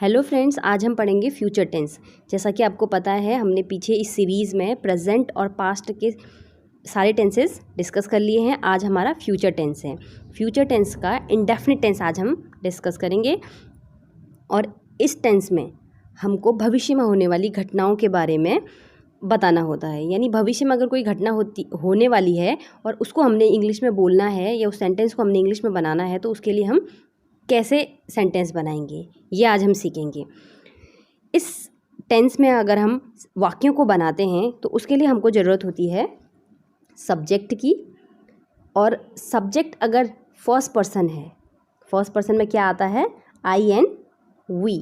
Hello friends, आज हम पढ़ेंगे फ्यूचर टेंस। जैसा कि आपको पता है, हमने पीछे इस सीरीज़ में प्रेजेंट और पास्ट के सारे टेंसेस डिस्कस कर लिए हैं। आज हमारा फ्यूचर टेंस है। फ्यूचर टेंस का इंडेफिनिट टेंस आज हम डिस्कस करेंगे और इस टेंस में हमको भविष्य में होने वाली घटनाओं के बारे में बताना होता है। यानी भविष्य में अगर कोई घटना होने वाली है और उसको हमने इंग्लिश में बोलना है या उस सेंटेंस को हमने इंग्लिश में बनाना है, तो उसके लिए हम कैसे सेंटेंस बनाएंगे ये आज हम सीखेंगे। इस टेंस में अगर हम वाक्यों को बनाते हैं तो उसके लिए हमको ज़रूरत होती है सब्जेक्ट की। और सब्जेक्ट अगर फर्स्ट पर्सन है, फर्स्ट पर्सन में क्या आता है? आई एंड वी।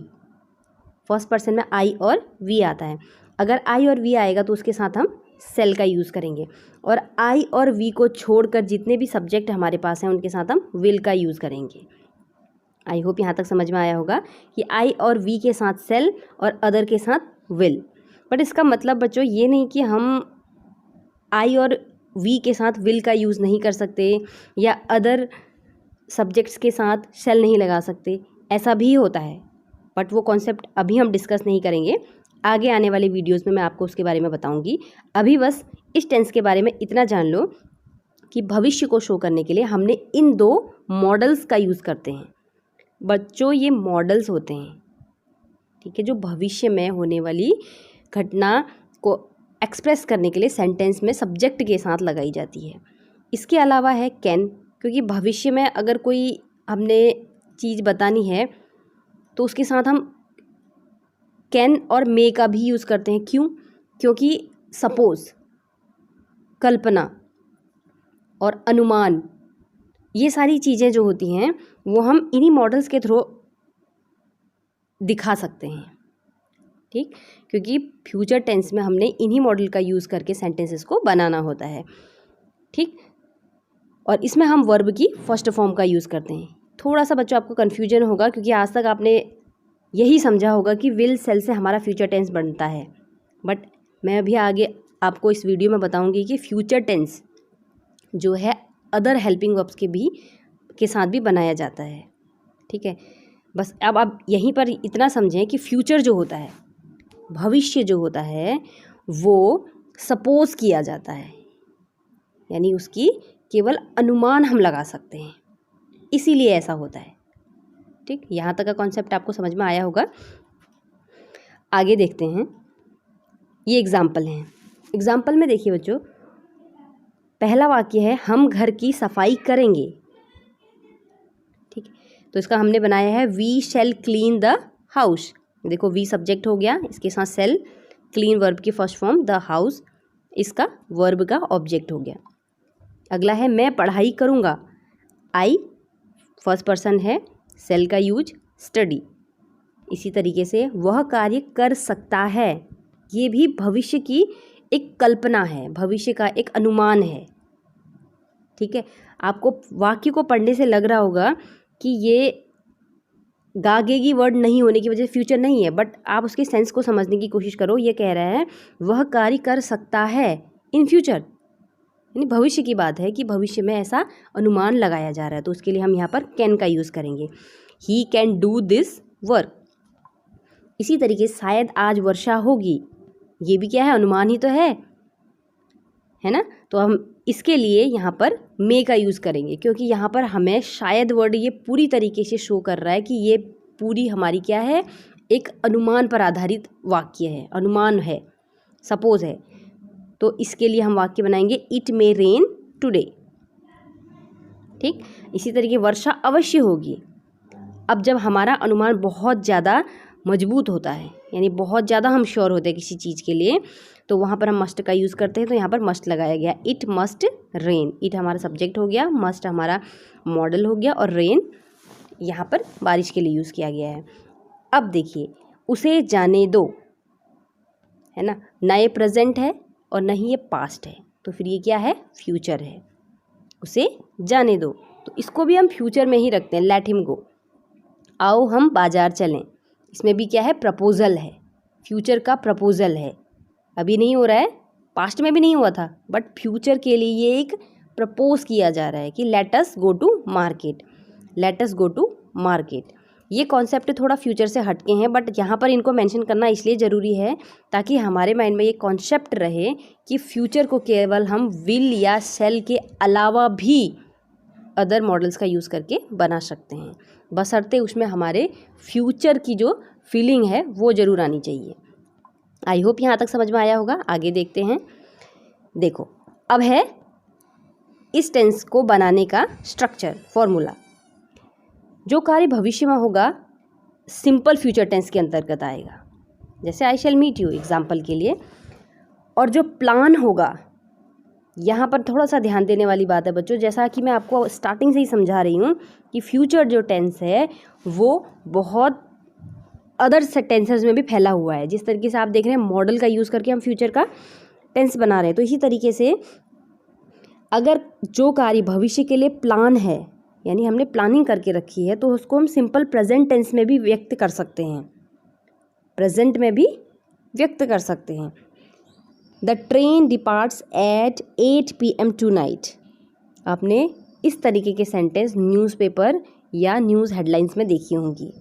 फर्स्ट पर्सन में आई और वी आता है। अगर आई और वी आएगा तो उसके साथ हम सेल का यूज़ करेंगे। और आई और वी को छोड़कर जितने भी सब्जेक्ट हमारे पास हैं उनके साथ हम विल का यूज़ करेंगे। आई होप यहाँ तक समझ में आया होगा कि आई और वी के साथ सेल और अदर के साथ विल। बट इसका मतलब बच्चों ये नहीं कि हम आई और वी के साथ विल का यूज़ नहीं कर सकते या अदर सब्जेक्ट्स के साथ सेल नहीं लगा सकते। ऐसा भी होता है, बट वो कॉन्सेप्ट अभी हम डिस्कस नहीं करेंगे। आगे आने वाले वीडियोज़ में मैं आपको उसके बारे में बताऊँगी। अभी बस इस टेंस के बारे में इतना जान लो कि भविष्य को शो करने के लिए हमने इन दो मॉडल्स का यूज़ करते हैं। बच्चों, ये मॉडल्स होते हैं, ठीक है, जो भविष्य में होने वाली घटना को एक्सप्रेस करने के लिए सेंटेंस में सब्जेक्ट के साथ लगाई जाती है। इसके अलावा है कैन, क्योंकि भविष्य में अगर कोई हमने चीज़ बतानी है तो उसके साथ हम कैन और मे का भी यूज़ करते हैं। क्यों? क्योंकि सपोज़, कल्पना और अनुमान, ये सारी चीज़ें जो होती हैं वो हम इन्हीं मॉडल्स के थ्रू दिखा सकते हैं, ठीक, क्योंकि फ्यूचर टेंस में हमने इन्हीं मॉडल का यूज़ करके सेंटेंसेस को बनाना होता है, ठीक। और इसमें हम वर्ब की फर्स्ट फॉर्म का यूज़ करते हैं। थोड़ा सा बच्चों आपको कन्फ्यूजन होगा क्योंकि आज तक आपने यही समझा होगा कि विल सेल से हमारा फ्यूचर टेंस बनता है। बट मैं अभी आगे आपको इस वीडियो में बताऊँगी कि फ्यूचर टेंस जो है अदर हेल्पिंग वर्ब्स के साथ भी बनाया जाता है, ठीक है। बस अब आप यहीं पर इतना समझें कि फ्यूचर जो होता है, भविष्य जो होता है, वो सपोज किया जाता है, यानी उसकी केवल अनुमान हम लगा सकते हैं, इसीलिए ऐसा होता है, ठीक। यहाँ तक का कॉन्सेप्ट आपको समझ में आया होगा। आगे देखते हैं, ये एग्जाम्पल हैं। एग्जाम्पल में देखिए बच्चों, पहला वाक्य है हम घर की सफाई करेंगे, ठीक है। तो इसका हमने बनाया है we shall clean the house. देखो, वी सब्जेक्ट हो गया, इसके साथ सेल, क्लीन वर्ब की फर्स्ट फॉर्म, द हाउस इसका वर्ब का ऑब्जेक्ट हो गया। अगला है मैं पढ़ाई करूँगा, आई फर्स्ट पर्सन है, सेल का यूज, स्टडी। इसी तरीके से वह कार्य कर सकता है, ये भी भविष्य की एक कल्पना है, भविष्य का एक अनुमान है, ठीक है। आपको वाक्य को पढ़ने से लग रहा होगा कि ये गागेगी वर्ड नहीं होने की वजह से फ्यूचर नहीं है, बट आप उसके सेंस को समझने की कोशिश करो। ये कह रहा है वह कार्य कर सकता है इन फ्यूचर, यानी भविष्य की बात है कि भविष्य में ऐसा अनुमान लगाया जा रहा है, तो उसके लिए हम यहाँ पर कैन का यूज़ करेंगे। He can do this work. इसी तरीके शायद आज वर्षा होगी, ये भी क्या है? अनुमान ही तो है ना। तो हम इसके लिए यहाँ पर मे का यूज़ करेंगे, क्योंकि यहाँ पर हमें शायद वर्ड ये पूरी तरीके से शो कर रहा है कि ये पूरी हमारी क्या है, एक अनुमान पर आधारित वाक्य है, अनुमान है, सपोज है। तो इसके लिए हम वाक्य बनाएंगे इट मे रेन टुडे, ठीक। इसी तरीके वर्षा अवश्य होगी। अब जब हमारा अनुमान बहुत ज़्यादा मजबूत होता है, यानी बहुत ज़्यादा हम श्योर होते हैं किसी चीज़ के लिए, तो वहाँ पर हम मस्ट का यूज़ करते हैं। तो यहाँ पर मस्ट लगाया गया, इट मस्ट रेन। इट हमारा सब्जेक्ट हो गया, मस्ट हमारा मॉडल हो गया, और रेन यहाँ पर बारिश के लिए यूज़ किया गया है। अब देखिए, उसे जाने दो, है ना ये प्रेजेंट है और न ही ये पास्ट है, तो फिर ये क्या है? फ्यूचर है। उसे जाने दो, तो इसको भी हम फ्यूचर में ही रखते हैं, लेट हिम गो। आओ हम बाजार चलें, इसमें भी क्या है? प्रपोजल है, फ्यूचर का प्रपोजल है। अभी नहीं हो रहा है, पास्ट में भी नहीं हुआ था, बट फ्यूचर के लिए ये एक प्रपोज किया जा रहा है कि let us go to market, let us go to market. ये कॉन्सेप्ट थोड़ा फ्यूचर से हटके हैं, बट यहाँ पर इनको मेंशन करना इसलिए ज़रूरी है ताकि हमारे माइंड में ये कॉन्सेप्ट रहे कि फ्यूचर को केवल हम विल या शेल के अलावा भी अदर मॉडल्स का यूज़ करके बना सकते हैं, बशर्ते उसमें हमारे फ्यूचर की जो फीलिंग है वो ज़रूर आनी चाहिए। आई होप यहाँ तक समझ में आया होगा। आगे देखते हैं। देखो, अब है इस टेंस को बनाने का स्ट्रक्चर, फॉर्मूला। जो कार्य भविष्य में होगा सिंपल फ्यूचर टेंस के अंतर्गत आएगा, जैसे आई शैल मीट यू एग्जाम्पल के लिए। और जो प्लान होगा, यहाँ पर थोड़ा सा ध्यान देने वाली बात है बच्चों, जैसा कि मैं आपको स्टार्टिंग से ही समझा रही हूँ कि फ्यूचर जो टेंस है वो बहुत अदर टेंसेस में भी फैला हुआ है। जिस तरीके से आप देख रहे हैं मॉडल का यूज़ करके हम फ्यूचर का टेंस बना रहे हैं, तो इसी तरीके से अगर जो कार्य भविष्य के लिए प्लान है, यानी हमने प्लानिंग करके रखी है, तो उसको हम सिंपल प्रेजेंट टेंस में भी व्यक्त कर सकते हैं, प्रेजेंट में भी व्यक्त कर सकते हैं। The train departs at 8 PM tonight. आपने इस तरीके के सेंटेंस न्यूज़पेपर या न्यूज़ हेडलाइंस में देखी होंगी,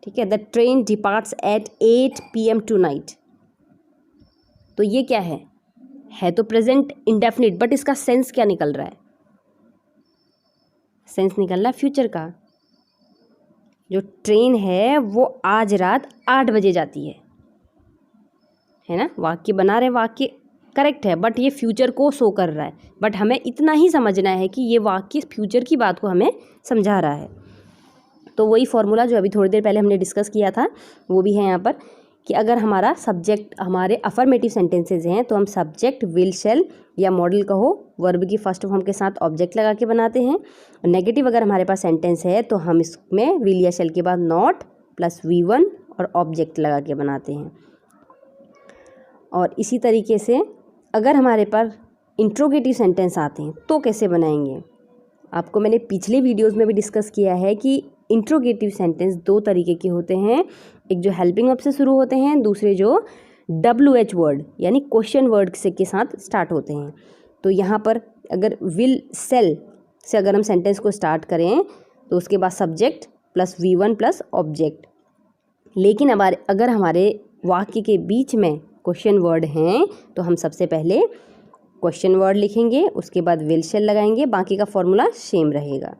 ठीक है। The train departs at 8 PM tonight. तो ये क्या है तो प्रेजेंट इंडेफिनिट, बट इसका सेंस क्या निकल रहा है? सेंस निकल रहा है फ्यूचर का। जो ट्रेन है वो आज रात 8 बजे जाती है ना। वाक्य बना रहे, वाक्य करेक्ट है, बट ये फ्यूचर को शो कर रहा है। बट हमें इतना ही समझना है कि ये वाक्य फ्यूचर की बात को हमें समझा रहा है। तो वही फॉर्मूला जो अभी थोड़ी देर पहले हमने डिस्कस किया था वो भी है यहाँ पर, कि अगर हमारा सब्जेक्ट, हमारे अफर्मेटिव सेंटेंसेज हैं तो हम सब्जेक्ट विल शेल या मॉडल कहो वर्ब की फर्स्ट फॉर्म के साथ ऑब्जेक्ट लगा के बनाते हैं। और नेगेटिव अगर हमारे पास सेंटेंस है तो हम इसमें विल या शेल के बाद नॉट प्लस V1 और ऑब्जेक्ट लगा के बनाते हैं। और इसी तरीके से अगर हमारे पास इंट्रोगेटिव सेंटेंस आते हैं तो कैसे बनाएंगे? आपको मैंने पिछले वीडियोज़ में भी डिस्कस किया है कि इंट्रोगेटिव सेंटेंस 2 तरीके के होते हैं, एक जो हेल्पिंग वर्ब से शुरू होते हैं, दूसरे जो WH वर्ड यानी क्वेश्चन वर्ड से के साथ स्टार्ट होते हैं। तो यहाँ पर अगर विल सेल से अगर हम सेंटेंस को स्टार्ट करें तो उसके बाद subject plus V1 plus object. लेकिन अगर हमारे वाक्य के बीच में क्वेश्चन वर्ड हैं तो हम सबसे पहले क्वेश्चन वर्ड लिखेंगे, उसके बाद विल शेल लगाएंगे, बाकी का फॉर्मूला सेम रहेगा।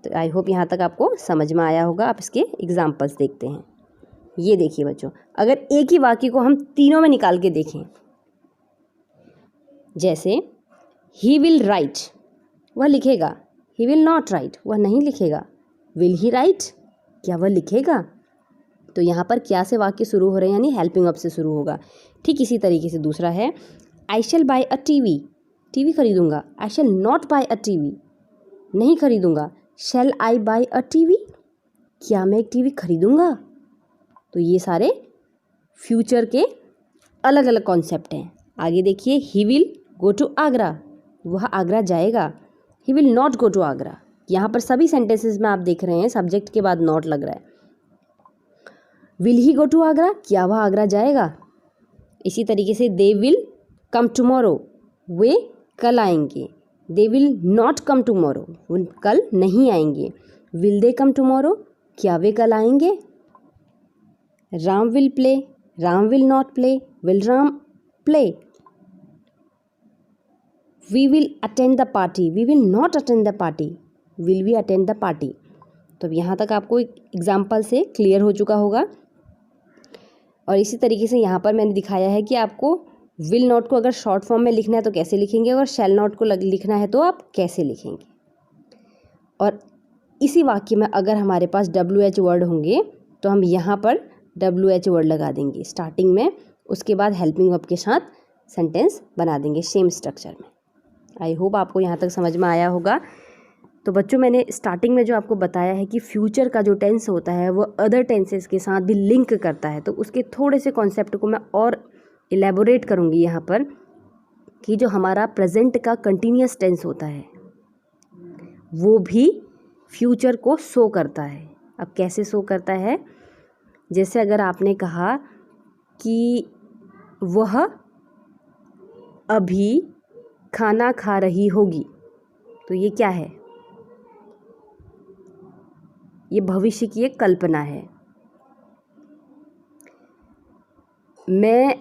तो आई होप यहाँ तक आपको समझ में आया होगा। आप इसके एग्जांपल्स देखते हैं। ये देखिए बच्चों, अगर एक ही वाक्य को हम तीनों में निकाल के देखें, जैसे ही विल राइट, वह लिखेगा। ही विल नॉट राइट, वह नहीं लिखेगा। विल ही राइट, क्या वह लिखेगा? तो यहाँ पर क्या से वाक्य शुरू हो रहे हैं, यानी हेल्पिंग वर्ब से शुरू होगा। ठीक इसी तरीके से दूसरा है I shall buy a TV, TV खरीदूंगा। I shall not buy a TV, नहीं खरीदूंगा। शैल आई बाय अ टीवी, क्या मैं एक टीवी खरीदूंगा? तो ये सारे फ्यूचर के अलग अलग कॉन्सेप्ट हैं। आगे देखिए, he will go to Agra, वह आगरा जाएगा। He will not go to Agra, यहाँ पर सभी सेंटेंसेस में आप देख रहे हैं सब्जेक्ट के बाद नॉट लग रहा है। Will he go to Agra, क्या वह आगरा जाएगा? इसी तरीके से दे विल कम टुमारो, वे कल आएंगे। They will not come tomorrow, वो कल नहीं आएंगे। विल दे कम टुमारो, क्या वे कल आएंगे? Ram will play, Ram will not play, will Ram play. We will attend the party, we will not attend the party, will we attend the party. तो यहाँ तक आपको एग्जाम्पल से क्लियर हो चुका होगा। और इसी तरीके से यहाँ पर मैंने दिखाया है कि आपको विल नॉट को अगर शॉर्ट फॉर्म में लिखना है तो कैसे लिखेंगे, और शैल नॉट को लिखना है तो आप कैसे लिखेंगे। और इसी वाक्य में अगर हमारे पास WH वर्ड होंगे तो हम यहाँ पर WH वर्ड लगा देंगे स्टार्टिंग में, उसके बाद हेल्पिंग वर्ब के साथ सेंटेंस बना देंगे सेम स्ट्रक्चर में। आई होप आपको यहाँ तक समझ में आया होगा। तो बच्चों, मैंने स्टार्टिंग में जो आपको बताया है कि फ्यूचर का जो टेंस होता है वो अदर टेंसेस के साथ भी लिंक करता है, तो उसके थोड़े से कॉन्सेप्ट को मैं और इलेबोरेट करूँगी यहाँ पर, कि जो हमारा प्रेजेंट का कंटिन्यूस टेंस होता है वो भी फ्यूचर को शो करता है। अब कैसे शो करता है? जैसे अगर आपने कहा कि वह अभी खाना खा रही होगी, तो ये क्या है? ये भविष्य की एक कल्पना है। मैं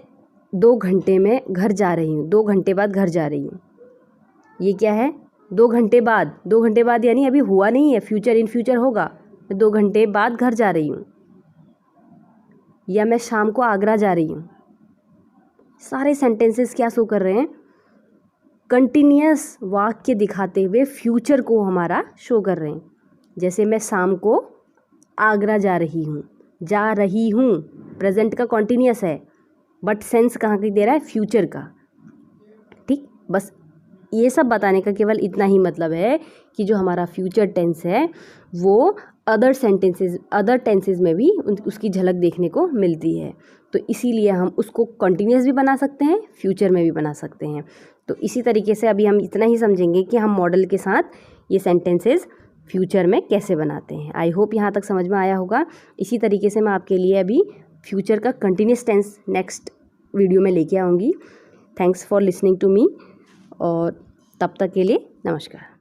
2 घंटे में घर जा रही हूँ, 2 घंटे बाद घर जा रही हूँ। ये क्या है? 2 घंटे बाद, 2 घंटे बाद यानी अभी हुआ नहीं है, फ्यूचर इन फ्यूचर होगा। मैं 2 घंटे बाद घर जा रही हूँ, या मैं शाम को आगरा जा रही हूँ। सारे सेंटेंसेस क्या शो कर रहे हैं? कंटिन्यूअस वाक्य दिखाते हुए फ्यूचर को हमारा शो कर रहे हैं। जैसे मैं शाम को आगरा जा रही हूँ, जा रही हूँ प्रेजेंट का कॉन्टिन्यूअस है, बट सेंस कहाँ की दे रहा है? फ्यूचर का। ठीक, बस ये सब बताने का केवल इतना ही मतलब है कि जो हमारा फ्यूचर टेंस है वो अदर टेंसेज में भी उसकी झलक देखने को मिलती है। तो इसीलिए हम उसको कंटिन्यूअस भी बना सकते हैं, फ्यूचर में भी बना सकते हैं। तो इसी तरीके से अभी हम इतना ही समझेंगे कि हम मॉडल के साथ ये सेंटेंसेस फ्यूचर में कैसे बनाते हैं। आई होप यहाँ तक समझ में आया होगा। इसी तरीके से मैं आपके लिए अभी फ्यूचर का कंटिन्यूअस टेंस नेक्स्ट वीडियो में लेके आऊँगी। Thanks for listening to me, और तब तक के लिए नमस्कार।